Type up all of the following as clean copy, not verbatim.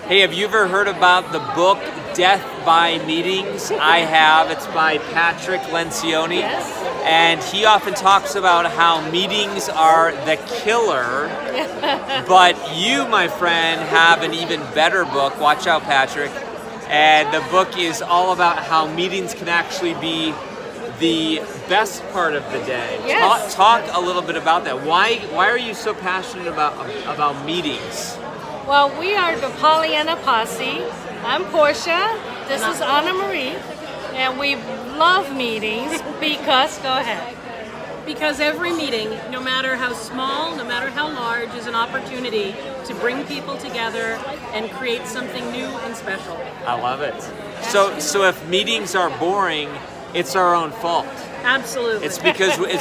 Hey, have you ever heard about the book Death by Meetings? I have. It's by Patrick Lencioni. Yes. And he often talks about how meetings are the killer. But you, my friend, have an even better book. Watch out, Patrick. And the book is all about how meetings can actually be the best part of the day. Yes. Talk a little bit about that. Why are you so passionate about meetings? Well, we are the Pollyanna Posse. I'm Portia. This is Anna Marie. And we love meetings because, go ahead. Because every meeting, no matter how small, no matter how large, is an opportunity to bring people together and create something new and special. I love it. So if meetings are boring, it's our own fault. Absolutely. It's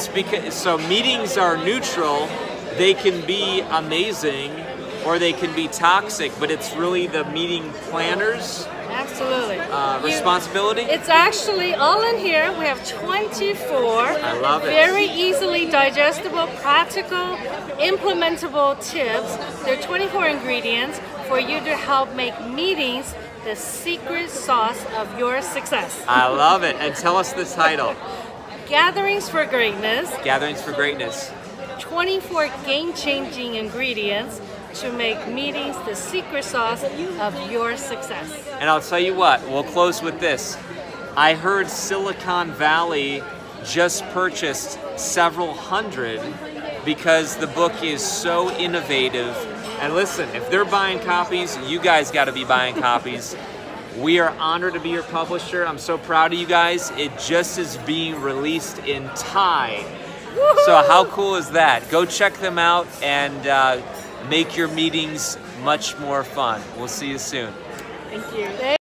because so meetings are neutral. They can be amazing or they can be toxic, but it's really the meeting planners' Absolutely. responsibility. It's actually all in here. We have 24 I love it. very easily digestible, practical, implementable tips. There are 24 ingredients for you to help make meetings the secret sauce of your success. I love it. And tell us the title. Gatherings for Greatness. Gatherings for Greatness. 24 game-changing ingredients to make meetings the secret sauce of your success. And I'll tell you what, we'll close with this. I heard Silicon Valley just purchased several hundred because the book is so innovative. And listen, if they're buying copies, you guys got to be buying copies. We are honored to be your publisher. I'm so proud of you guys. It just is being released in Thai. So how cool is that? Go check them out and make your meetings much more fun. We'll see you soon. Thank you.